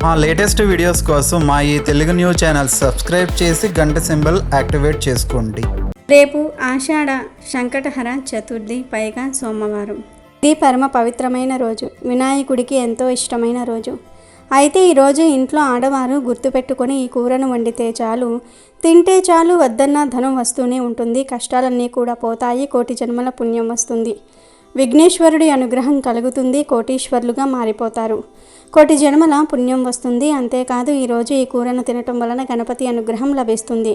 మా latest videos కోసం మా ఈ తెలుగు న్యూస్ ఛానల్ సబ్స్క్రైబ్ చేసి గంట సింబల్ యాక్టివేట్ చేసుకోండి. రేపు ఆషాఢ సంకటహర చతుర్థి, పైగా సోమవారం. ఇది పరమ పవిత్రమైన రోజు, వినాయకుడికి ఎంతో ఇష్టమైన రోజు. అయితే ఈరోజు ఇంట్లో ఆడవారు గుర్తుపెట్టుకొని ఈ కూరను వండితే చాలు, తింటే చాలు, వద్దన్న ధనం వస్తూనే ఉంటుంది, కష్టాలన్నీ కూడా పోతాయి, కోటి జన్మల పుణ్యం వస్తుంది, విఘ్నేశ్వరుడి అనుగ్రహం కలుగుతుంది, కోటీశ్వరులుగా మారిపోతారు, కోటి జన్మల పుణ్యం వస్తుంది. అంతేకాదు ఈరోజు ఈ కూరను తినటం వలన గణపతి అనుగ్రహం లభిస్తుంది,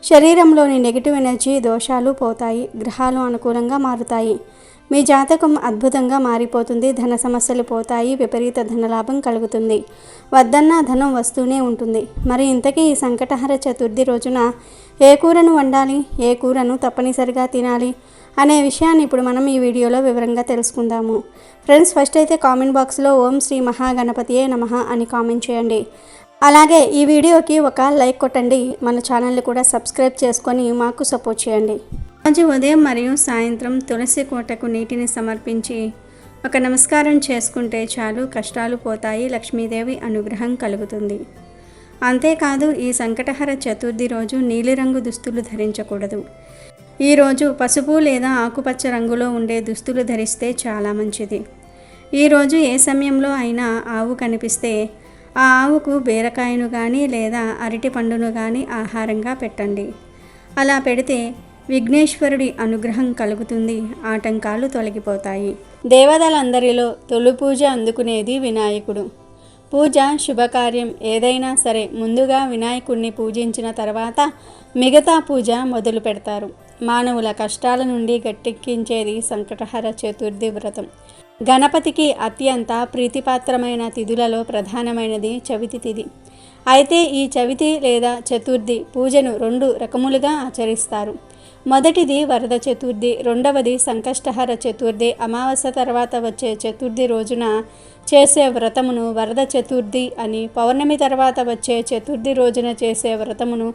శరీరంలోని నెగిటివ్ ఎనర్జీ దోషాలు పోతాయి, గ్రహాలు అనుకూలంగా మారుతాయి, మీ జాతకం అద్భుతంగా మారిపోతుంది, ధన సమస్యలు పోతాయి, విపరీత ధనలాభం కలుగుతుంది, వద్దన్న ధనం వస్తూనే ఉంటుంది. మరి ఇంతకీ ఈ సంకటహర చతుర్థి రోజున ఏ కూరను వండాలి, ఏ కూరను తప్పనిసరిగా తినాలి అనే విషయాన్ని ఇప్పుడు మనం ఈ వీడియోలో వివరంగా తెలుసుకుందాము. ఫ్రెండ్స్, ఫస్ట్ అయితే కామెంట్ బాక్స్లో ఓం శ్రీ మహాగణపతియే నమః అని కామెంట్ చేయండి. అలాగే ఈ వీడియోకి ఒక లైక్ కొట్టండి, మన ఛానల్ని కూడా సబ్స్క్రైబ్ చేసుకొని మాకు సపోర్ట్ చేయండి. రోజు ఉదయం మరియు సాయంత్రం తులసి కోటకు నీటిని సమర్పించి ఒక నమస్కారం చేసుకుంటే చాలు, కష్టాలు పోతాయి, లక్ష్మీదేవి అనుగ్రహం కలుగుతుంది. అంతేకాదు ఈ సంకటహర చతుర్థి రోజు నీలిరంగు దుస్తులు ధరించకూడదు. ఈరోజు పసుపు లేదా ఆకుపచ్చ రంగులో ఉండే దుస్తులు ధరిస్తే చాలా మంచిది. ఈరోజు ఏ సమయంలో అయినా ఆవు కనిపిస్తే ఆ ఆవుకు బీరకాయను కానీ లేదా అరటి పండును కానీ ఆహారంగా పెట్టండి. అలా పెడితే విఘ్నేశ్వరుడి అనుగ్రహం కలుగుతుంది, ఆటంకాలు తొలగిపోతాయి. దేవతలందరిలో తొలి పూజ అందుకునేది వినాయకుడు. పూజ శుభకార్యం ఏదైనా సరే ముందుగా వినాయకుడిని పూజించిన తర్వాత మిగతా పూజ మొదలు పెడతారు. మానవుల కష్టాల నుండి గట్టెక్కించేది సంకటహర చతుర్థి వ్రతం. గణపతికి అత్యంత ప్రీతిపాత్రమైన తిథులలో ప్రధానమైనది చవితి తిథి. అయితే ఈ చవితి లేదా చతుర్థి పూజను 2 రకములుగా ఆచరిస్తారు. మొదటిది వరద చతుర్థి, రెండవది సంకష్టహర చతుర్థి. అమావాస్య తర్వాత వచ్చే చతుర్థి రోజున చేసే వ్రతమును వరద చతుర్థి అని, పౌర్ణమి తర్వాత వచ్చే చతుర్థి రోజున చేసే వ్రతమును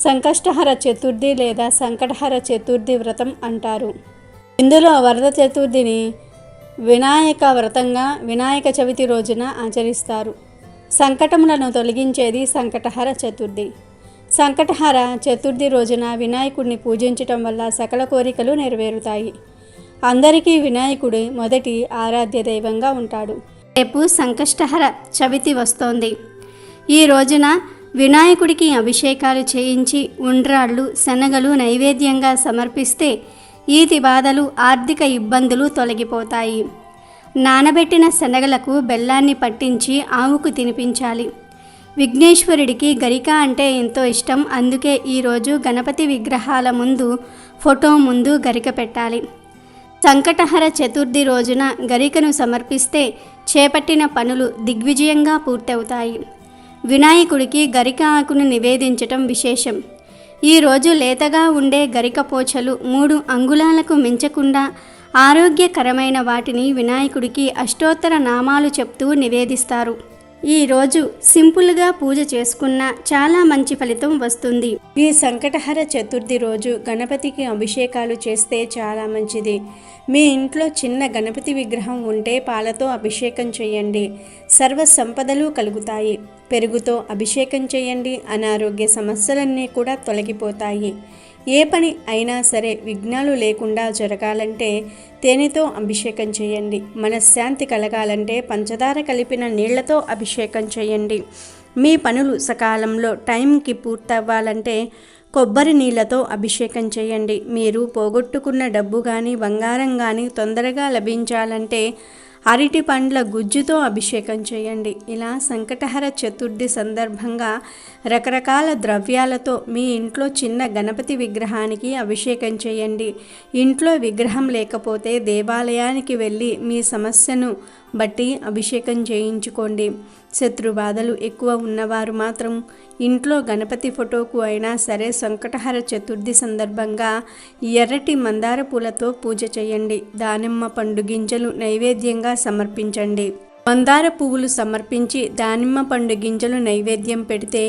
సంకష్టహర చతుర్థి లేదా సంకటహర చతుర్థి వ్రతం అంటారు. ఇందులో వరద చతుర్థిని వినాయక వ్రతంగా వినాయక చవితి రోజున ఆచరిస్తారు. సంకటములను తొలగించేది సంకటహర చతుర్థి. సంకటహర చతుర్థి రోజున వినాయకుడిని పూజించటం వల్ల సకల కోరికలు నెరవేరుతాయి. అందరికీ వినాయకుడి మొదటి ఆరాధ్య దైవంగా ఉంటాడు. రేపు సంకష్టహర చవితి వస్తోంది. ఈ రోజున వినాయకుడికి అభిషేకాలు చేయించి ఉండ్రాళ్ళు, శనగలు నైవేద్యంగా సమర్పిస్తే ఈతి బాధలు, ఆర్థిక ఇబ్బందులు తొలగిపోతాయి. నానబెట్టిన శనగలకు బెల్లాన్ని పట్టించి ఆవుకు తినిపించాలి. విఘ్నేశ్వరుడికి గరిక అంటే ఎంతో ఇష్టం, అందుకే ఈరోజు గణపతి విగ్రహాల ముందు, ఫోటో ముందు గరిక పెట్టాలి. సంకటహర చతుర్థి రోజున గరికను సమర్పిస్తే చేపట్టిన పనులు దిగ్విజయంగా పూర్తవుతాయి. వినాయకుడికి గరిక ఆకును నివేదించటం విశేషం. ఈరోజు లేతగా ఉండే గరిక పోచలు 3 అంగుళాలకు మించకుండా ఆరోగ్యకరమైన వాటిని వినాయకుడికి అష్టోత్తర నామాలు చెప్తూ నివేదిస్తారు. ఈరోజు సింపుల్గా పూజ చేసుకున్నా చాలా మంచి ఫలితం వస్తుంది. ఈ సంకటహర చతుర్థి రోజు గణపతికి అభిషేకాలు చేస్తే చాలా మంచిది. మీ ఇంట్లో చిన్న గణపతి విగ్రహం ఉంటే పాలతో అభిషేకం చేయండి, సర్వ సంపదలు కలుగుతాయి. పెరుగుతో అభిషేకం చేయండి, అనారోగ్య సమస్యలన్నీ కూడా తొలగిపోతాయి. ఏ పని అయినా సరే విఘ్నాలు లేకుండా జరగాలంటే తేనెతో అభిషేకం చేయండి. మనశ్శాంతి కలగాలంటే పంచదార కలిపిన నీళ్లతో అభిషేకం చేయండి. మీ పనులు సకాలంలో టైంకి పూర్తవ్వాలంటే కొబ్బరి నీళ్లతో అభిషేకం చేయండి. మీరు పోగొట్టుకున్న డబ్బు కానీ బంగారం కానీ తొందరగా లభించాలంటే అరటి పండ్ల గుజ్జుతో అభిషేకం చేయండి. ఇలా సంకటహర చతుర్థి సందర్భంగా రకరకాల ద్రవ్యాలతో మీ ఇంట్లో చిన్న గణపతి విగ్రహానికి అభిషేకం చేయండి. ఇంట్లో విగ్రహం లేకపోతే దేవాలయానికి వెళ్ళి మీ సమస్యను బట్టి అభిషేకం చేయించుకోండి. శత్రు బాధలు ఎక్కువ ఉన్నవారు మాత్రం ఇంట్లో గణపతి ఫోటోకు అయినా సరే సంకటహర చతుర్థి సందర్భంగా ఎర్రటి మందార పూలతో పూజ చేయండి. దానిమ్మ పండు గింజలు నైవేద్యంగా సమర్పించండి. మందార పువ్వులు సమర్పించి దానిమ్మ పండు గింజలు నైవేద్యం పెడితే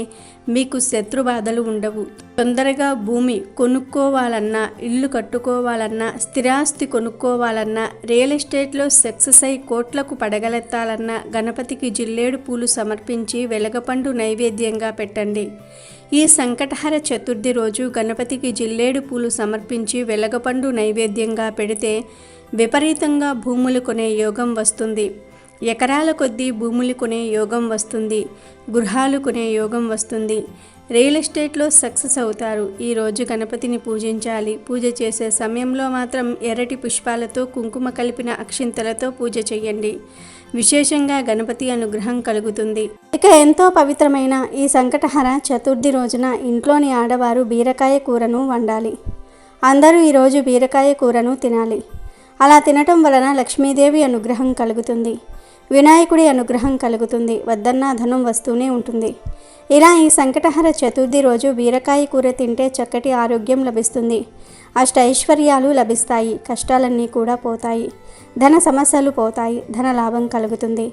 మీకు శత్రుబాధలు ఉండవు. తొందరగా భూమి కొనుక్కోవాలన్నా, ఇల్లు కట్టుకోవాలన్నా, స్థిరాస్తి కొనుక్కోవాలన్నా, రియల్ ఎస్టేట్లో సక్సెస్ అయి కోట్లకు పడగలెత్తాలన్నా గణపతికి జిల్లేడు పూలు సమర్పించి వెలగపండు నైవేద్యంగా పెట్టండి. ఈ సంకటహర చతుర్థి రోజు గణపతికి జిల్లేడు పూలు సమర్పించి వెలగపండు నైవేద్యంగా పెడితే విపరీతంగా భూములు కొనే యోగం వస్తుంది. ఎకరాల కొద్దీ భూములు కొనే యోగం వస్తుంది. గృహాలు కొనే యోగం వస్తుంది. రియల్ ఎస్టేట్లో సక్సెస్ అవుతారు. ఈరోజు గణపతిని పూజించాలి. పూజ చేసే సమయంలో మాత్రం ఎర్రటి పుష్పాలతో కుంకుమ కలిపిన అక్షింతలతో పూజ చేయండి. విశేషంగా గణపతి అనుగ్రహం కలుగుతుంది. ఇక ఎంతో పవిత్రమైన ఈ సంకటహర చతుర్థి రోజున ఇంట్లోని ఆడవారు బీరకాయ కూరను వండాలి. అందరూ ఈరోజు బీరకాయ కూరను తినాలి. అలా తినటం వలన లక్ష్మీదేవి అనుగ్రహం కలుగుతుంది. వినాయకుడి అనుగ్రహం కలుగుతుంది. వద్దన్నా ధనం వస్తూనే ఉంటుంది. ఇలా ఈ సంకటహర చతుర్థి రోజు బీరకాయ కూర తింటే చక్కటి ఆరోగ్యం లభిస్తుంది. అష్టైశ్వర్యాలు లభిస్తాయి. కష్టాలన్నీ కూడా పోతాయి. ధన సమస్యలు పోతాయి. ధన లాభం కలుగుతుంది.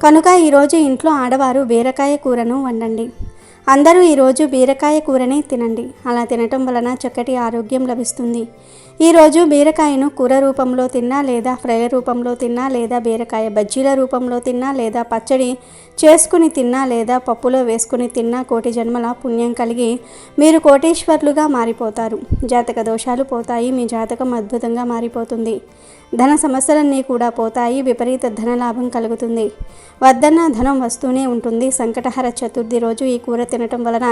కనుక ఈరోజు ఇంట్లో ఆడవారు బీరకాయ కూరను వండండి. అందరూ ఈరోజు బీరకాయ కూరని తినండి. అలా తినటం వలన చక్కటి ఆరోగ్యం లభిస్తుంది. ఈరోజు బీరకాయను కూర రూపంలో తిన్నా, లేదా ఫ్రై రూపంలో తిన్నా, లేదా బీరకాయ బజ్జీల రూపంలో తిన్నా, లేదా పచ్చడి చేసుకుని తిన్నా, లేదా పప్పులో వేసుకుని తిన్నా కోటి జన్మల పుణ్యం కలిగి మీరు కోటీశ్వర్లుగా మారిపోతారు. జాతక దోషాలు పోతాయి. మీ జాతకం అద్భుతంగా మారిపోతుంది. ధన సమస్యలన్నీ కూడా పోతాయి. విపరీత ధనలాభం కలుగుతుంది. వద్దన్న ధనం వస్తూనే ఉంటుంది. సంకటహర చతుర్థి రోజు ఈ కూర తినటం వలన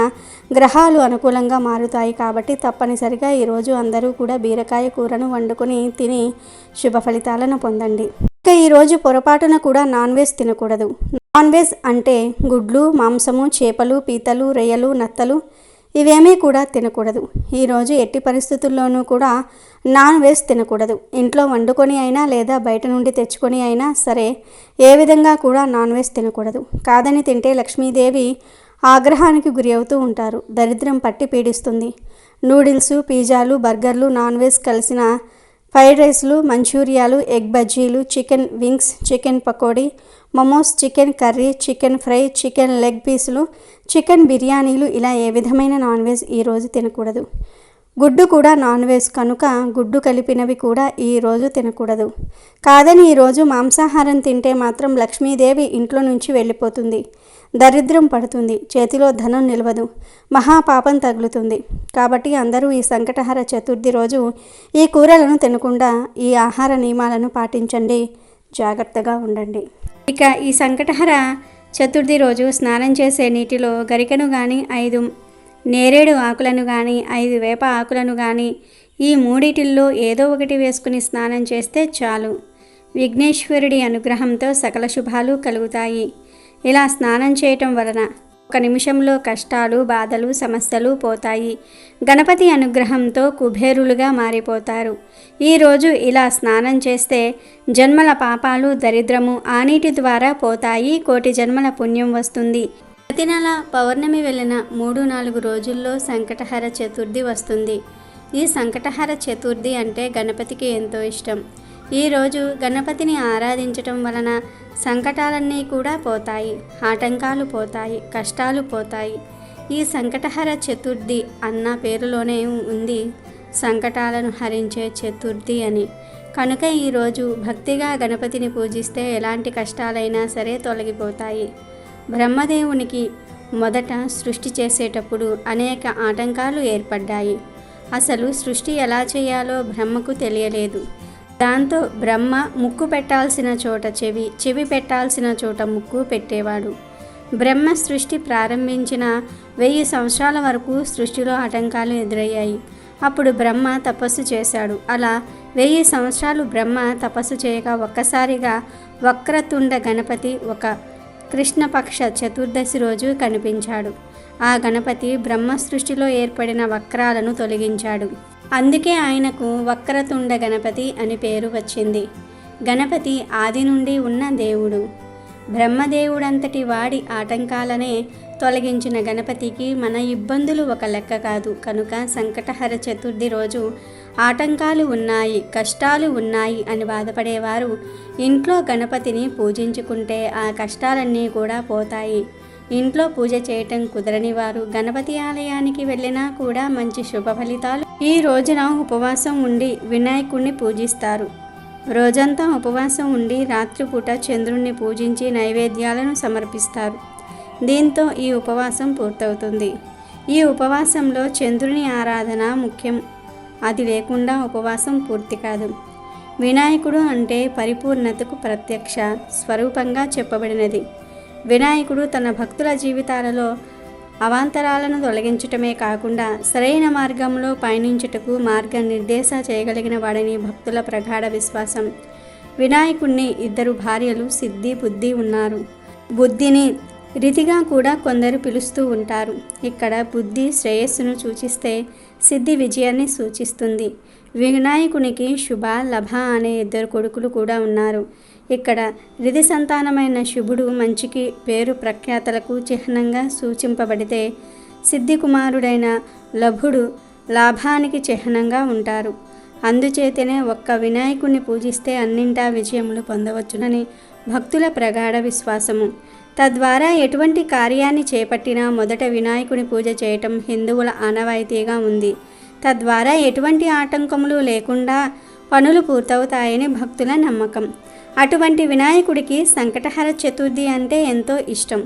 గ్రహాలు అనుకూలంగా మారుతాయి. కాబట్టి తప్పనిసరిగా ఈరోజు అందరూ కూడా బీరకాయ కూరను వండుకొని తిని శుభ ఫలితాలను పొందండి. ఇక ఈరోజు పొరపాటున కూడా నాన్ వెజ్ తినకూడదు. నాన్ వెజ్ అంటే గుడ్లు, మాంసము, చేపలు, పీతలు, రొయ్యలు, నత్తలు ఇవేమీ కూడా తినకూడదు. ఈరోజు ఎట్టి పరిస్థితుల్లోనూ కూడా నాన్ వెజ్ తినకూడదు. ఇంట్లో వండుకొని అయినా, లేదా బయట నుండి తెచ్చుకొని అయినా సరే ఏ విధంగా కూడా నాన్ వెజ్ తినకూడదు. కాదని తింటే లక్ష్మీదేవి ఆగ్రహానికి గురి అవుతూ ఉంటారు. దరిద్రం పట్టి పీడిస్తుంది. నూడిల్స్, పిజ్జాలు, బర్గర్లు, నాన్ వెజ్ కలిసిన ఫ్రైడ్ రైస్లు, మంచూరియాలు, ఎగ్ బజ్జీలు, chicken wings, chicken pakodi, momos, chicken curry, chicken fry, chicken leg పీసులు, చికెన్ బిర్యానీలు ఇలా ఏ విధమైన నాన్ వెజ్ ఈరోజు తినకూడదు. గుడ్డు కూడా నాన్ వెజ్ కనుక గుడ్డు కలిపినవి కూడా ఈరోజు తినకూడదు. కాదని ఈరోజు మాంసాహారం తింటే మాత్రం లక్ష్మీదేవి ఇంట్లో నుంచి వెళ్ళిపోతుంది. దరిద్రం పడుతుంది. చేతిలో ధనం నిలవదు. మహాపాపం తగులుతుంది. కాబట్టి అందరూ ఈ సంకటహర చతుర్థి రోజు ఈ కూరలను తినకుండా ఈ ఆహార నియమాలను పాటించండి. జాగ్రత్తగా ఉండండి. ఇక ఈ సంకటహర చతుర్థి రోజు స్నానం చేసే నీటిలో గరికను కానీ, 5 నేరేడు ఆకులను కానీ, 5 వేప ఆకులను కానీ ఈ మూడిటిల్లో ఏదో ఒకటి వేసుకుని స్నానం చేస్తే చాలు. విఘ్నేశ్వరుడి అనుగ్రహంతో సకల శుభాలు కలుగుతాయి. ఇలా స్నానం చేయటం వలన 1 నిమిషంలో కష్టాలు, బాధలు, సమస్యలు పోతాయి. గణపతి అనుగ్రహంతో కుబేరులుగా మారిపోతారు. ఈరోజు ఇలా స్నానం చేస్తే జన్మల పాపాలు, దరిద్రము ఆ నీటి ద్వారా పోతాయి. కోటి జన్మల పుణ్యం వస్తుంది. ప్రతి నెల పౌర్ణమి వెళ్ళిన 3-4 రోజుల్లో సంకటహర చతుర్థి వస్తుంది. ఈ సంకటహర చతుర్థి అంటే గణపతికి ఎంతో ఇష్టం. ఈరోజు గణపతిని ఆరాధించటం వలన సంకటాలన్నీ కూడా పోతాయి. ఆటంకాలు పోతాయి. కష్టాలు పోతాయి. ఈ సంకటహర చతుర్థి అన్న పేరులోనే ఉంది సంకటాలను హరించే చతుర్థి అని. కనుక ఈరోజు భక్తిగా గణపతిని పూజిస్తే ఎలాంటి కష్టాలైనా సరే తొలగిపోతాయి. బ్రహ్మదేవునికి మొదట సృష్టి చేసేటప్పుడు అనేక ఆటంకాలు ఏర్పడ్డాయి. అసలు సృష్టి ఎలా చేయాలో బ్రహ్మకు తెలియలేదు. దాంతో బ్రహ్మ ముక్కు పెట్టాల్సిన చోట చెవి, చెవి పెట్టాల్సిన చోట ముక్కు పెట్టేవాడు. బ్రహ్మ సృష్టి ప్రారంభించిన 1000 సంవత్సరాల వరకు సృష్టిలో ఆటంకాలు ఎదురయ్యాయి. అప్పుడు బ్రహ్మ తపస్సు చేశాడు. అలా 1000 సంవత్సరాలు బ్రహ్మ తపస్సు చేయగా ఒక్కసారిగా వక్రతుండ గణపతి ఒక కృష్ణపక్ష చతుర్దశి రోజు కనిపించాడు. ఆ గణపతి బ్రహ్మ సృష్టిలో ఏర్పడిన వక్రాలను తొలగించాడు. అందుకే ఆయనకు వక్రతుండ గణపతి అని పేరు వచ్చింది. గణపతి ఆది నుండి ఉన్న దేవుడు. బ్రహ్మదేవుడంతటి వాడి ఆటంకాలనే తొలగించిన గణపతికి మన ఇబ్బందులు ఒక లెక్క కాదు. కనుక సంకటహర చతుర్థి రోజు ఆటంకాలు ఉన్నాయి, కష్టాలు ఉన్నాయి అని బాధపడేవారు ఇంట్లో గణపతిని పూజించుకుంటే ఆ కష్టాలన్నీ కూడా పోతాయి. ఇంట్లో పూజ చేయటం కుదరని వారు గణపతి ఆలయానికి వెళ్ళినా కూడా మంచి శుభ ఫలితాలు. ఈ రోజున ఉపవాసం ఉండి వినాయకుడిని పూజిస్తారు. రోజంతా ఉపవాసం ఉండి రాత్రిపూట చంద్రుణ్ణి పూజించి నైవేద్యాలను సమర్పిస్తారు. దీంతో ఈ ఉపవాసం పూర్తవుతుంది. ఈ ఉపవాసంలో చంద్రుని ఆరాధన ముఖ్యం. అది లేకుండా ఉపవాసం పూర్తి కాదు. వినాయకుడు అంటే పరిపూర్ణతకు ప్రత్యక్ష స్వరూపంగా చెప్పబడినది. వినాయకుడు తన భక్తుల జీవితాలలో అవాంతరాలను తొలగించటమే కాకుండా సరైన మార్గంలో పయనించుటకు మార్గనిర్దేశ చేయగలిగిన వాడని భక్తుల ప్రగాఢ విశ్వాసం. వినాయకుడిని ఇద్దరు భార్యలు సిద్ధి, బుద్ధి ఉన్నారు. బుద్ధిని రీతిగా కూడా కొందరు పిలుస్తూ ఉంటారు. ఇక్కడ బుద్ధి శ్రేయస్సును సూచిస్తే సిద్ధి విజయాన్ని సూచిస్తుంది. వినాయకునికి శుభ, లభ అనే ఇద్దరు కొడుకులు కూడా ఉన్నారు. ఇక్కడ రిధి సంతానమైన శుభుడు మంచికి పేరు ప్రఖ్యాతలకు చిహ్నంగా సూచింపబడితే సిద్ధి కుమారుడైన లభుడు లాభానికి చిహ్నంగా ఉంటారు. అందుచేతనే ఒక్క వినాయకుడిని పూజిస్తే అన్నింటా విజయములు పొందవచ్చునని భక్తుల ప్రగాఢ విశ్వాసము. తద్వారా ఎటువంటి కార్యాన్ని చేపట్టినా మొదట వినాయకుని పూజ చేయటం హిందువుల ఆనవాయితీగా ఉంది. తద్వారా ఎటువంటి ఆటంకములు లేకుండా పనులు పూర్తవుతాయని భక్తుల నమ్మకం. అటువంటి వినాయకుడికి సంకటహర చతుర్థి అంటే ఎంతో ఇష్టం.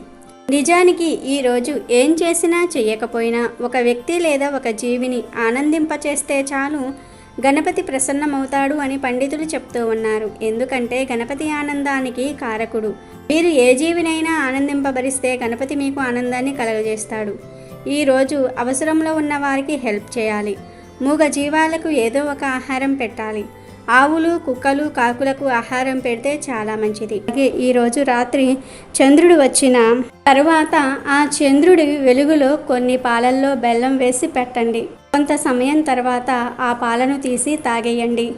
నిజానికి ఈరోజు ఏం చేసినా చెయ్యకపోయినా ఒక వ్యక్తి లేదా ఒక జీవిని ఆనందింపచేస్తే చాలు గణపతి ప్రసన్నమవుతాడు అని పండితులు చెప్తూ ఉన్నారు. ఎందుకంటే గణపతి ఆనందానికి కారకుడు. మీరు ఏ జీవినైనా ఆనందింపబరిస్తే గణపతి మీకు ఆనందాన్ని కలుగజేస్తాడు. ఈరోజు అవసరంలో ఉన్న వారికి హెల్ప్ చేయాలి. మూగ జీవాలకు ఏదో ఒక ఆహారం పెట్టాలి. ఆవులు, కుక్కలు, కాకులకు ఆహారం పెడితే చాలా మంచిది. అలాగే ఈరోజు రాత్రి చంద్రుడు వచ్చిన తర్వాత ఆ చంద్రుడి వెలుగులో కొన్ని పాలల్లో బెల్లం వేసి పెట్టండి. కొంత సమయం తర్వాత ఆ పాలను తీసి తాగేయండి.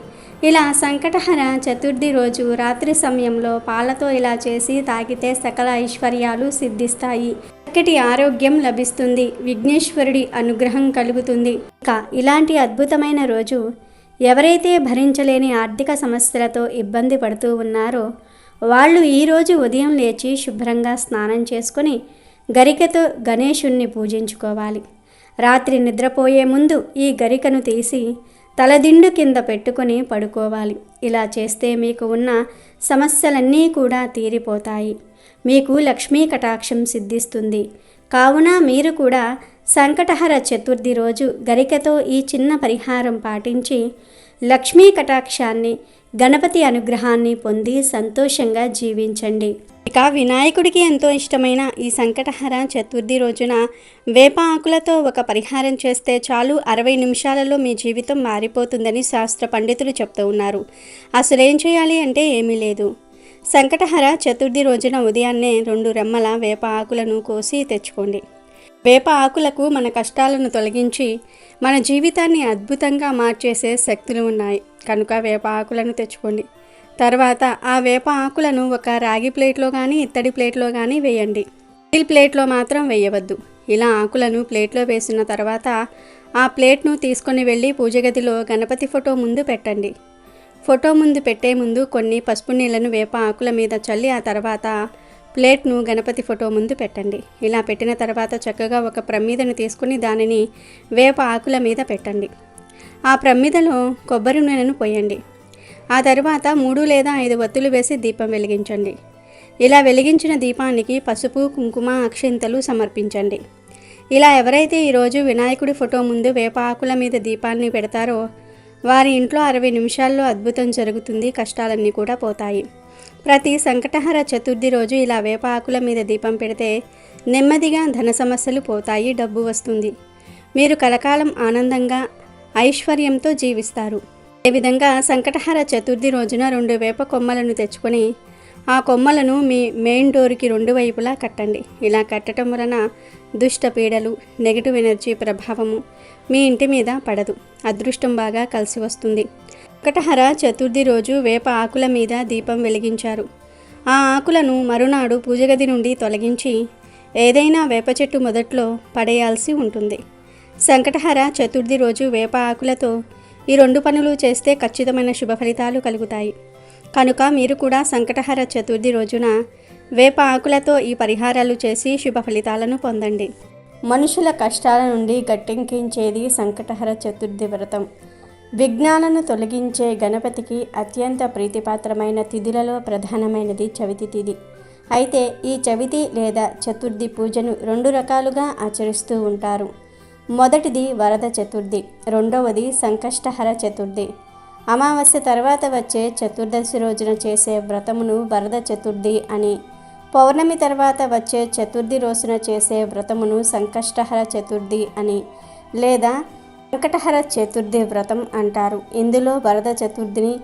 ఇలా సంకటహర చతుర్థి రోజు రాత్రి సమయంలో పాలతో ఇలా చేసి తాగితే సకల ఐశ్వర్యాలు సిద్ధిస్తాయి. చక్కటి ఆరోగ్యం లభిస్తుంది. విఘ్నేశ్వరుడి అనుగ్రహం కలుగుతుంది. ఇంకా ఇలాంటి అద్భుతమైన రోజు ఎవరైతే భరించలేని ఆర్థిక సమస్యలతో ఇబ్బంది పడుతూ ఉన్నారో వాళ్ళు ఈరోజు ఉదయం లేచి శుభ్రంగా స్నానం చేసుకొని గరికతో గణేశుణ్ణి పూజించుకోవాలి. రాత్రి నిద్రపోయే ముందు ఈ గరికను తీసి తలదిండు కింద పెట్టుకొని పడుకోవాలి. ఇలా చేస్తే మీకు ఉన్న సమస్యలన్నీ కూడా తీరిపోతాయి. మీకు లక్ష్మీ కటాక్షం సిద్ధిస్తుంది. కావున మీరు కూడా సంకటహర చతుర్థి రోజు గరికతో ఈ చిన్న పరిహారం పాటించి లక్ష్మీ కటాక్షాన్ని, గణపతి అనుగ్రహాన్ని పొంది సంతోషంగా జీవించండి. ఇక వినాయకుడికి ఎంతో ఇష్టమైన ఈ సంకటహర చతుర్థి రోజున వేప ఆకులతో ఒక పరిహారం చేస్తే చాలు 60 నిమిషాలలో మీ జీవితం మారిపోతుందని శాస్త్ర పండితులు చెప్తూ ఉన్నారు. అసలేం చేయాలి అంటే ఏమీ లేదు. సంకటహర చతుర్థి రోజున ఉదయాన్నే 2 రెమ్మల వేప ఆకులను కోసి తెచ్చుకోండి. వేప ఆకులకు మన కష్టాలను తొలగించి మన జీవితాన్ని అద్భుతంగా మార్చేసే శక్తులు ఉన్నాయి కనుక వేప ఆకులను తెచ్చుకోండి. తర్వాత ఆ వేప ఆకులను ఒక రాగి ప్లేట్లో కానీ ఇత్తడి ప్లేట్లో కానీ వేయండి. స్టీల్ ప్లేట్లో మాత్రం వేయవద్దు. ఇలా ఆకులను ప్లేట్లో వేసిన తర్వాత ఆ ప్లేట్ను తీసుకొని వెళ్ళి పూజ గదిలో గణపతి ఫోటో ముందు పెట్టండి. ఫోటో ముందు పెట్టే ముందు కొన్ని పసుపు నీళ్లను వేప ఆకుల మీద చల్లి ఆ తర్వాత ప్లేట్ను గణపతి ఫోటో ముందు పెట్టండి. ఇలా పెట్టిన తర్వాత చక్కగా ఒక ప్రమిదను తీసుకుని దానిని వేప ఆకుల మీద పెట్టండి. ఆ ప్రమిదలో కొబ్బరి నూనెను పోయండి. ఆ తర్వాత 3 లేదా 5 వత్తులు వేసి దీపం వెలిగించండి. ఇలా వెలిగించిన దీపానికి పసుపు, కుంకుమ, అక్షింతలు సమర్పించండి. ఇలా ఎవరైతే ఈరోజు వినాయకుడి ఫోటో ముందు వేప ఆకుల మీద దీపాన్ని పెడతారో వారి ఇంట్లో 60 నిమిషాల్లో అద్భుతం జరుగుతుంది. కష్టాలన్నీ కూడా పోతాయి. ప్రతి సంకటహర చతుర్థి రోజు ఇలా వేప ఆకుల మీద దీపం పెడితే నెమ్మదిగా ధన సమస్యలు పోతాయి, డబ్బు వస్తుంది. మీరు కలకాలం ఆనందంగా ఐశ్వర్యంతో జీవిస్తారు. అదేవిధంగా సంకటహర చతుర్థి రోజున 2 వేప కొమ్మలను తెచ్చుకొని ఆ కొమ్మలను మీ మెయిన్ డోర్కి 2 వైపులా కట్టండి. ఇలా కట్టడం వలన దుష్ట పీడలు, నెగిటివ్ ఎనర్జీ ప్రభావము మీ ఇంటి మీద పడదు. అదృష్టం బాగా కలిసి వస్తుంది. సంకటహర చతుర్థి రోజు వేప ఆకుల మీద దీపం వెలిగించారు. ఆ ఆకులను మరునాడు పూజగది నుండి తొలగించి ఏదైనా వేప చెట్టు మొదట్లో పడేయాల్సి ఉంటుంది. సంకటహర చతుర్థి రోజు వేప ఆకులతో ఈ 2 పనులు చేస్తే ఖచ్చితమైన శుభ ఫలితాలు కలుగుతాయి. కనుక మీరు కూడా సంకటహర చతుర్థి రోజున వేప ఆకులతో ఈ పరిహారాలు చేసి శుభ ఫలితాలను పొందండి. మనుషుల కష్టాల నుండి గట్టెక్కించేది సంకటహర చతుర్థి వ్రతం. విఘ్నాలను తొలగించే గణపతికి అత్యంత ప్రీతిపాత్రమైన తిథులలో ప్రధానమైనది చవితి తిథి. అయితే ఈ చవితి లేదా చతుర్థి పూజను 2 రకాలుగా ఆచరిస్తూ ఉంటారు. మొదటిది వరద చతుర్థి, రెండవది సంకష్టహర చతుర్థి. అమావాస్య తర్వాత వచ్చే చతుర్దశి రోజున చేసే వ్రతమును వరద చతుర్థి అని, పౌర్ణమి తర్వాత వచ్చే చతుర్థి రోజున చేసే వ్రతమును సంకష్టహర చతుర్థి అని లేదా సంకటహర చతుర్థి వ్రతం అంటారు. ఇందులో వరద చతుర్థిని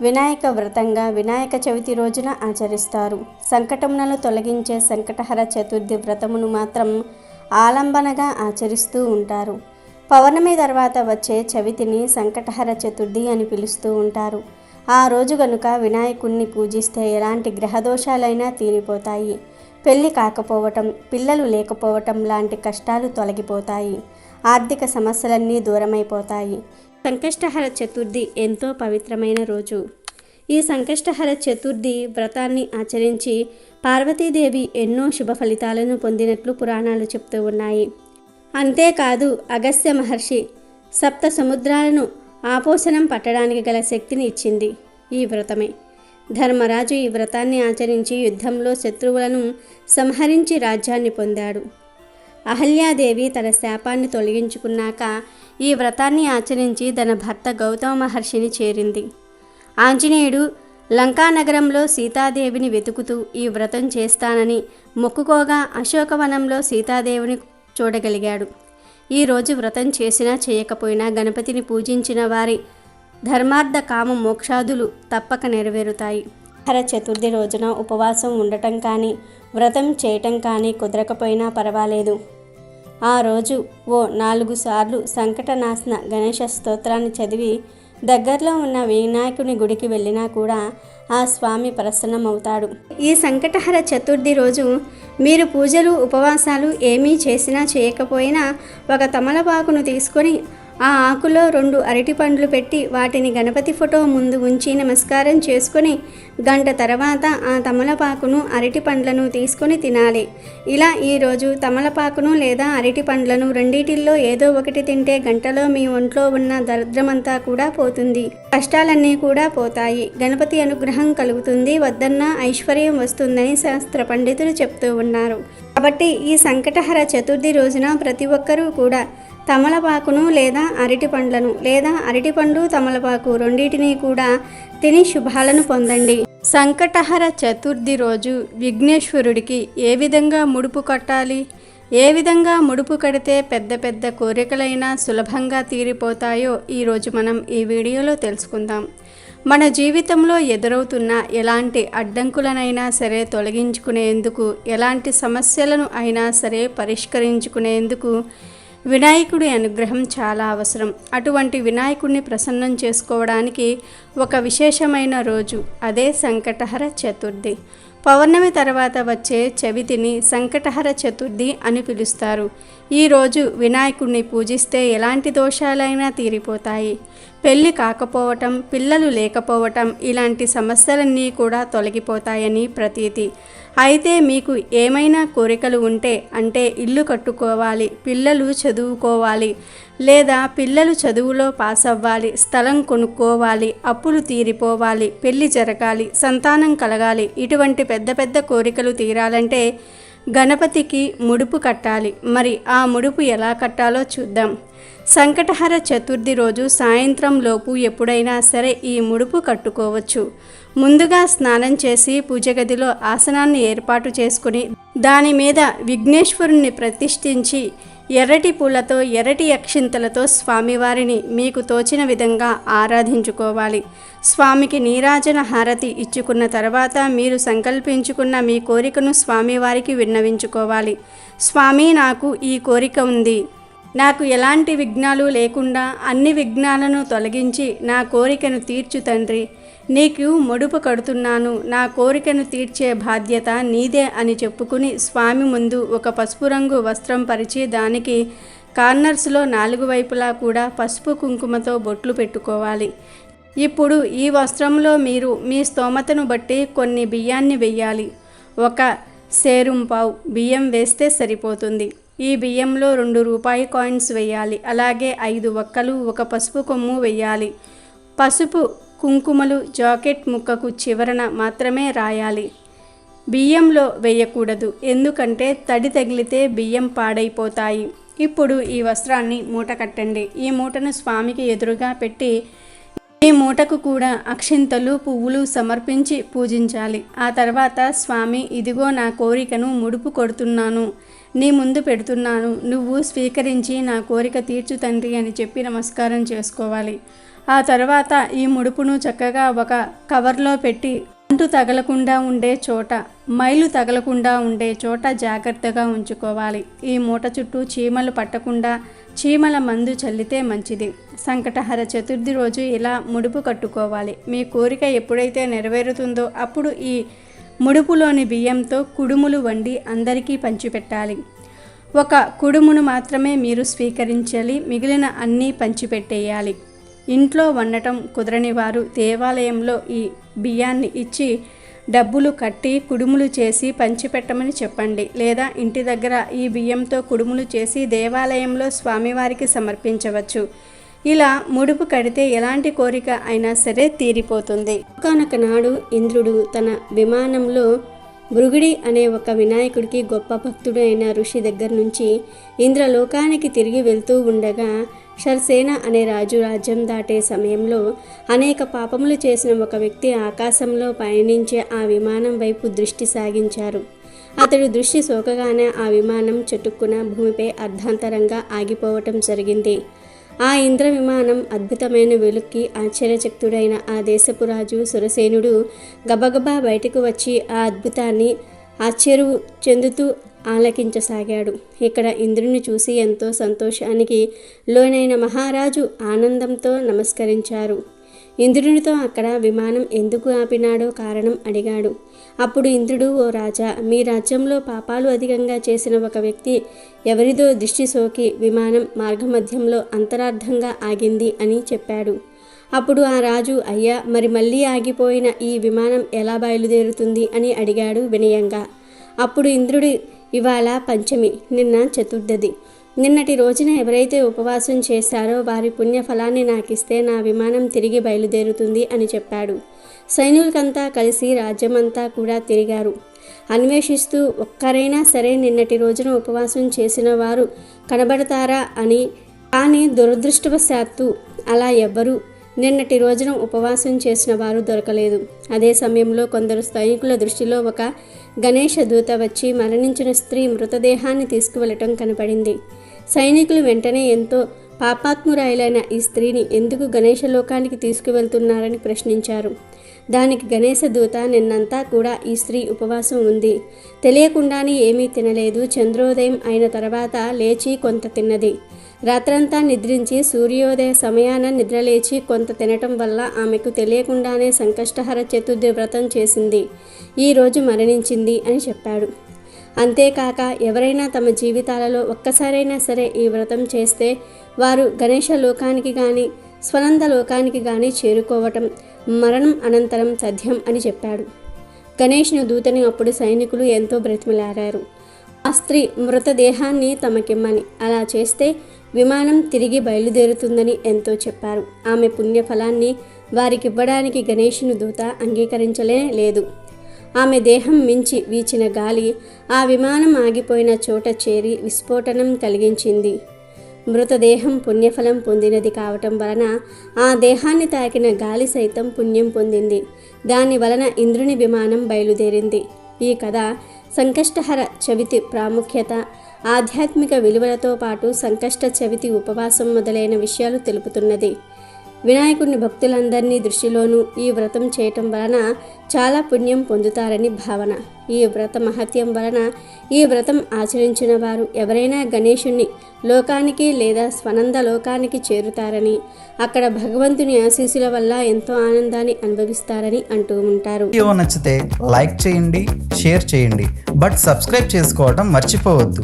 వినాయక వ్రతంగా వినాయక చవితి రోజున ఆచరిస్తారు. సంకటములను తొలగించే సంకటహర చతుర్థి వ్రతమును మాత్రం ఆలంబనగా ఆచరిస్తూ ఉంటారు. పౌర్ణమి తర్వాత వచ్చే చవితిని సంకటహర చతుర్థి అని పిలుస్తూ ఉంటారు. ఆ రోజు గనుక వినాయకుణ్ణి పూజిస్తే ఎలాంటి గ్రహదోషాలైనా తీరిపోతాయి. పెళ్లి కాకపోవటం, పిల్లలు లేకపోవటం లాంటి కష్టాలు తొలగిపోతాయి. ఆర్థిక సమస్యలన్నీ దూరమైపోతాయి. సంకష్టహర చతుర్థి ఎంతో పవిత్రమైన రోజు. ఈ సంకష్టహర చతుర్థి వ్రతాన్ని ఆచరించి పార్వతీదేవి ఎన్నో శుభ ఫలితాలను పొందినట్లు పురాణాలు చెప్తూ ఉన్నాయి. అంతేకాదు అగస్త్య మహర్షి 7 సముద్రాలను ఆపోసనం పట్టడానికి గల శక్తిని ఇచ్చింది ఈ వ్రతమే. ధర్మరాజు ఈ వ్రతాన్ని ఆచరించి యుద్ధంలో శత్రువులను సంహరించి రాజ్యాన్ని పొందాడు. అహల్యాదేవి తన శాపాన్ని తొలగించుకున్నాక ఈ వ్రతాన్ని ఆచరించి తన భర్త గౌతమ మహర్షిని చేరింది. ఆంజనేయుడు లంకానగరంలో సీతాదేవిని వెతుకుతూ ఈ వ్రతం చేస్తానని మొక్కుకోగా అశోకవనంలో సీతాదేవిని చూడగలిగాడు. ఈరోజు వ్రతం చేసినా చేయకపోయినా గణపతిని పూజించిన వారి ధర్మార్థ కామ మోక్షాదులు తప్పక నెరవేరుతాయి. హర చతుర్థి రోజున ఉపవాసం ఉండటం కానీ వ్రతం చేయటం కానీ కుదరకపోయినా పర్వాలేదు. ఆ రోజు 4 సార్లు సంకటనాశన గణేశ స్తోత్రాన్ని చదివి దగ్గరలో ఉన్న వినాయకుని గుడికి వెళ్ళినా కూడా ఆ స్వామి ప్రసన్నమవుతాడు. ఈ సంకటహర చతుర్థి రోజు మీరు పూజలు ఉపవాసాలు ఏమీ చేసినా చేయకపోయినా ఒక తమలపాకును తీసుకొని ఆ ఆకులో 2 అరటి పండ్లు పెట్టి వాటిని గణపతి ఫోటో ముందు ఉంచి నమస్కారం చేసుకొని గంట తర్వాత ఆ తమలపాకును అరటి పండ్లను తీసుకొని తినాలి. ఇలా ఈరోజు తమలపాకును లేదా అరటి పండ్లను రెండిటిల్లో ఏదో ఒకటి తింటే గంటలో మీ ఒంట్లో ఉన్న దరిద్రమంతా కూడా పోతుంది. కష్టాలన్నీ కూడా పోతాయి. గణపతి అనుగ్రహం కలుగుతుంది. వద్దన్న ఐశ్వర్యం వస్తుందని శాస్త్ర పండితులు చెప్తూ ఉన్నారు. కాబట్టి ఈ సంకటహర చతుర్థి రోజున ప్రతి ఒక్కరూ కూడా తమలపాకును లేదా అరటి పండ్లను లేదా అరటిపండు తమలపాకు రెండింటినీ కూడా తిని శుభాలను పొందండి. సంకటహర చతుర్థి రోజు విఘ్నేశ్వరుడికి ఏ విధంగా ముడుపు కట్టాలి, ఏ విధంగా ముడుపు కడితే పెద్ద పెద్ద కోరికలైనా సులభంగా తీరిపోతాయో ఈరోజు మనం ఈ వీడియోలో తెలుసుకుందాం. మన జీవితంలో ఎదురవుతున్న ఎలాంటి అడ్డంకులనైనా సరే తొలగించుకునేందుకు, ఎలాంటి సమస్యలను అయినా సరే పరిష్కరించుకునేందుకు వినాయకుడి అనుగ్రహం చాలా అవసరం. అటువంటి వినాయకుడిని ప్రసన్నం చేసుకోవడానికి ఒక విశేషమైన రోజు, అదే సంకటహర చతుర్థి. పౌర్ణమి తర్వాత వచ్చే చవితిని సంకటహర చతుర్థి అని పిలుస్తారు. ఈరోజు వినాయకుడిని పూజిస్తే ఎలాంటి దోషాలైనా తీరిపోతాయి. పెళ్లి కాకపోవటం, పిల్లలు లేకపోవటం ఇలాంటి సమస్యలన్నీ కూడా తొలగిపోతాయని ప్రతీతి. అయితే మీకు ఏమైనా కోరికలు ఉంటే, అంటే ఇల్లు కట్టుకోవాలి, పిల్లలు చదువుకోవాలి, లేదా పిల్లలు చదువులో పాస్ అవ్వాలి, స్థలం కొనుక్కోవాలి, అప్పులు తీరిపోవాలి, పెళ్లి జరగాలి, సంతానం కలగాలి, ఇటువంటి పెద్ద పెద్ద కోరికలు తీరాలంటే గణపతికి ముడుపు కట్టాలి. మరి ఆ ముడుపు ఎలా కట్టాలో చూద్దాం. సంకటహర చతుర్థి రోజు సాయంత్రం లోపు ఎప్పుడైనా సరే ఈ ముడుపు కట్టుకోవచ్చు. ముందుగా స్నానం చేసి పూజ గదిలో ఆసనాన్ని ఏర్పాటు చేసుకుని దాని మీద విఘ్నేశ్వరుణ్ణి ప్రతిష్ఠించి ఎర్రటి పూలతో, ఎర్రటి అక్షింతలతో స్వామివారిని మీకు తోచిన విధంగా ఆరాధించుకోవాలి. స్వామికి నీరాజన హారతి ఇచ్చుకున్న తర్వాత మీరు సంకల్పించుకున్న మీ కోరికను స్వామివారికి విన్నవించుకోవాలి. స్వామి, నాకు ఈ కోరిక ఉంది, నాకు ఎలాంటి విఘ్నాలు లేకుండా అన్ని విఘ్నాలను తొలగించి నా కోరికను తీర్చు తండ్రి. నీకు ముడుపు కడుతున్నాను, నా కోరికను తీర్చే బాధ్యత నీదే అని చెప్పుకుని స్వామి ముందు ఒక పసుపు రంగు వస్త్రం పరిచి దానికి కార్నర్స్లో 4 వైపులా కూడా పసుపు కుంకుమతో బొట్లు పెట్టుకోవాలి. ఇప్పుడు ఈ వస్త్రంలో మీరు మీ స్తోమతను బట్టి కొన్ని బియ్యాన్ని వెయ్యాలి. 1 సేరుంపావు బియ్యం వేస్తే సరిపోతుంది. ఈ బియ్యంలో 2 రూపాయి కాయిన్స్ వేయాలి. అలాగే 5 వక్కలు, 1 పసుపు కొమ్ము వేయాలి. పసుపు కుంకుమలు జాకెట్ ముక్కకు చివరన మాత్రమే రాయాలి. బియ్యంలో వేయకూడదు, ఎందుకంటే తడి తగిలితే బియ్యం పాడైపోతాయి. ఇప్పుడు ఈ వస్త్రాన్ని మూట కట్టండి. ఈ మూటను స్వామికి ఎదురుగా పెట్టి ఈ మూటకు కూడా అక్షింతలు, పువ్వులు సమర్పించి పూజించాలి. ఆ తర్వాత స్వామి, ఇదిగో నా కోరికను ముడుపు కొడుతున్నాను, నీ ముందు పెడుతున్నాను, నువ్వు స్వీకరించి నా కోరిక తీర్చు తండ్రి అని చెప్పి నమస్కారం చేసుకోవాలి. ఆ తర్వాత ఈ ముడుపును చక్కగా ఒక కవర్లో పెట్టి అంటు తగలకుండా ఉండే చోట, మైలు తగలకుండా ఉండే చోట జాగ్రత్తగా ఉంచుకోవాలి. ఈ మూట చుట్టూ చీమలు పట్టకుండా చీమల మందు చల్లితే మంచిది. సంకటహర చతుర్థి రోజు ఇలా ముడుపు కట్టుకోవాలి. మీ కోరిక ఎప్పుడైతే నెరవేరుతుందో అప్పుడు ఈ ముడుపులోని బియ్యంతో కుడుములు వండి అందరికీ పంచిపెట్టాలి. 1 కుడుమును మాత్రమే మీరు స్వీకరించాలి, మిగిలిన అన్నీ పంచిపెట్టేయాలి. ఇంట్లో వండటం కుదరని వారు దేవాలయంలో ఈ బియ్యాన్ని ఇచ్చి డబ్బులు కట్టి కుడుములు చేసి పంచిపెట్టమని చెప్పండి. లేదా ఇంటి దగ్గర ఈ బియ్యంతో కుడుములు చేసి దేవాలయంలో స్వామివారికి సమర్పించవచ్చు. ఇలా ముడుపు కడితే ఎలాంటి కోరిక అయినా సరే తీరిపోతుంది. ఒకానొక నాడు ఇంద్రుడు తన విమానంలో భృగుడి అనే ఒక వినాయకుడికి గొప్ప భక్తుడు అయిన ఋషి దగ్గర నుంచి ఇంద్రలోకానికి తిరిగి వెళ్తూ ఉండగా షర్సేన అనే రాజు రాజ్యం దాటే సమయంలో అనేక పాపములు చేసిన ఒక వ్యక్తి ఆకాశంలో పయనించే ఆ విమానం వైపు దృష్టి సాగించారు. అతడు దృష్టి సోకగానే ఆ విమానం చటుక్కున భూమిపై అర్ధాంతరంగా ఆగిపోవటం జరిగింది. ఆ ఇంద్ర విమానం అద్భుతమైన వెలుక్కి ఆశ్చర్యచకితుడైన ఆ దేశపు రాజు సురసేనుడు గబగబా బయటకు వచ్చి ఆ అద్భుతాన్ని ఆశ్చర్యం చెందుతూ ఆలకించసాగాడు. ఇక్కడ ఇంద్రుని చూసి ఎంతో సంతోషానికి లోనైన మహారాజు ఆనందంతో నమస్కరించారు. ఇంద్రునితో అక్కడ విమానం ఎందుకు ఆపినాడో కారణం అడిగాడు. అప్పుడు ఇంద్రుడు, ఓ రాజా, మీ రాజ్యంలో పాపాలు అధికంగా చేసిన ఒక వ్యక్తి ఎవరిదో దృష్టి సోకి విమానం మార్గమధ్యంలో అంతరార్థంగా ఆగింది అని చెప్పాడు. అప్పుడు ఆ రాజు, అయ్యా, మరి మళ్ళీ ఆగిపోయిన ఈ విమానం ఎలా బయలుదేరుతుంది అని అడిగాడు వినయంగా. అప్పుడు ఇంద్రుడు, ఇవాళ పంచమి, నిన్న చతుర్థి. నిన్నటి రోజున ఎవరైతే ఉపవాసం చేశారో వారి పుణ్యఫలాన్ని నాకిస్తే నా విమానం తిరిగి బయలుదేరుతుంది అని చెప్పాడు. సైనికులంతా కలిసి రాజ్యమంతా కూడా తిరిగారు. అన్వేషిస్తూ ఒక్కరైనా సరే నిన్నటి రోజున ఉపవాసం చేసిన వారు కనబడతారా అని. కానీ దురదృష్టవశాత్తు అలా ఎవ్వరూ నిన్నటి రోజున ఉపవాసం చేసిన వారు దొరకలేదు. అదే సమయంలో కొందరు సైనికుల దృష్టిలో ఒక గణేష దూత వచ్చి మరణించిన స్త్రీ మృతదేహాన్ని తీసుకువెళ్ళటం కనపడింది. సైనికులు వెంటనే ఎంతో పాపాత్మురాయిలైన ఈ స్త్రీని ఎందుకు గణేష లోకానికి తీసుకువెళ్తున్నారని ప్రశ్నించారు. దానికి గణేశ దూత, నిన్నంతా కూడా ఈ స్త్రీ ఉపవాసం ఉంది, తెలియకుండానే ఏమీ తినలేదు, చంద్రోదయం అయిన తర్వాత లేచి కొంత తిన్నది, రాత్రంతా నిద్రించి సూర్యోదయ సమయాన నిద్రలేచి కొంత తినటం వల్ల ఆమెకు తెలియకుండానే సంకష్టహర చతుర్థి వ్రతం చేసింది, ఈరోజు మరణించింది అని చెప్పాడు. అంతేకాక ఎవరైనా తమ జీవితాలలో ఒక్కసారైనా సరే ఈ వ్రతం చేస్తే వారు గణేష లోకానికి కానీ స్వనంద లోకానికి కానీ చేరుకోవటం మరణం అనంతరం తథ్యం అని చెప్పాడు. గణేష్ను దూతని అప్పుడు సైనికులు ఎంతో బ్రతిమలాడారు. ఆ స్త్రీ మృతదేహాన్ని తమకిమ్మని, అలా చేస్తే విమానం తిరిగి బయలుదేరుతుందని ఎంతో చెప్పారు. ఆమె పుణ్యఫలాన్ని వారికివ్వడానికి గణేషుని దూత అంగీకరించలే లేదు. ఆమె దేహం మించి వీచిన గాలి ఆ విమానం ఆగిపోయిన చోట చేరి విస్ఫోటనం కలిగించింది. మృతదేహం పుణ్యఫలం పొందినది కావటం వలన ఆ దేహాన్ని తాకిన గాలి సైతం పుణ్యం పొందింది. దాని వలన ఇంద్రుని విమానం బయలుదేరింది. ఈ కథ సంకష్టహర చవితి ప్రాముఖ్యత, ఆధ్యాత్మిక విలువలతో పాటు సంకష్ట చవితి ఉపవాసం మొదలైన విషయాలు తెలుపుతున్నది. వినాయకుడిని భక్తులందరినీ దృష్టిలోనూ ఈ వ్రతం చేయటం వలన చాలా పుణ్యం పొందుతారని భావన. ఈ వ్రత మహత్యం వలన ఈ వ్రతం ఆచరించిన వారు ఎవరైనా గణేశుణ్ణి లోకానికి లేదా స్వనంద లోకానికి చేరుతారని, అక్కడ భగవంతుని ఆశీస్సుల వల్ల ఎంతో ఆనందాన్ని అనుభవిస్తారని అంటూ ఉంటారు. వీడియో నచ్చితే లైక్ చేయండి, షేర్ చేయండి, బట్ సబ్స్క్రైబ్ చేసుకోవడం మర్చిపోవద్దు.